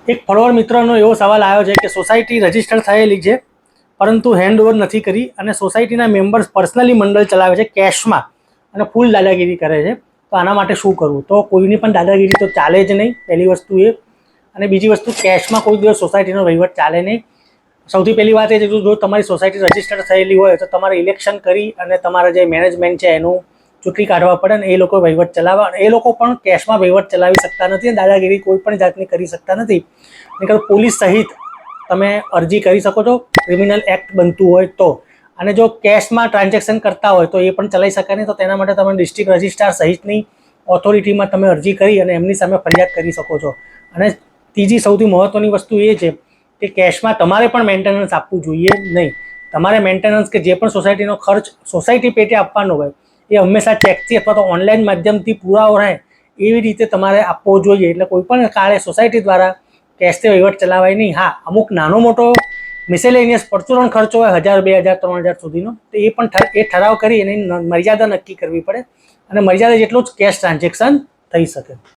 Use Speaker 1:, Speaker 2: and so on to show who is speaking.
Speaker 1: એક ફોલોઅર મિત્રનો એવો સવાલ આવ્યો છે કે સોસાયટી રજીસ્ટર થયેલી છે પરંતુ હેન્ડઓવર નથી કરી અને સોસાયટીના મેમ્બર્સ પર્સનલી મંડળ ચલાવે છે કેશમાં અને ફૂલ દાદાગીરી કરે છે. તો આના માટે શું કરવું? તો કોઈની પણ દાદાગીરી તો ચાલે જ નહીં, પહેલી વસ્તુ એ. અને બીજી વસ્તુ, કેશમાં કોઈ દિવસ સોસાયટીનો વહીવટ ચાલે નહીં. સૌથી પહેલી વાત એ છે કે જો તમારી સોસાયટી રજીસ્ટર થયેલી હોય તો તમારે ઇલેક્શન કરી અને તમારા જે મેનેજમેન્ટ છે એનું ચૂંટણી કાઢવા પડે ને એ લોકો વહીવટ ચલાવવા. એ લોકો પણ કેશમાં વહીવટ ચલાવી શકતા નથી અને દાદાગીરી કોઈ પણ જાતની કરી શકતા નથી. નહીંતર પોલીસ સહિત તમે અરજી કરી શકો છો ક્રિમિનલ એક્ટ બનતું હોય તો. અને જો કેશમાં ટ્રાન્ઝેક્શન કરતા હોય તો એ પણ ચલાવી શકાય નહીં. તો તેના માટે તમે ડિસ્ટ્રિક્ટ રજિસ્ટ્રાર સહિતની ઓથોરિટીમાં તમે અરજી કરી અને એમની સામે ફરિયાદ કરી શકો છો. અને ત્રીજી સૌથી મહત્ત્વની વસ્તુ એ છે કે કેશમાં તમારે પણ મેન્ટેનન્સ આપવું જોઈએ નહીં. તમારે મેન્ટેનન્સ કે જે પણ સોસાયટીનો ખર્ચ સોસાયટી પેટે આપવાનો હોય એ હંમેશા ચેકથી અથવા તો ઓનલાઈન માધ્યમથી પુરાવો રહે એવી રીતે તમારે આપવો જોઈએ. એટલે કોઈ પણ કાળે સોસાયટી દ્વારા કેશથી વહીવટ ચલાવાય નહીં. હા, અમુક નાનો મોટો મિસેલેનિયસ પરચુરણ ખર્ચો હોય 1000, 2000, 3000 સુધીનો, તો એ પણ એ ઠરાવ કરી એની મર્યાદા નક્કી કરવી પડે અને મર્યાદા જેટલું જ કેશ ટ્રાન્ઝેક્શન થઈ શકે.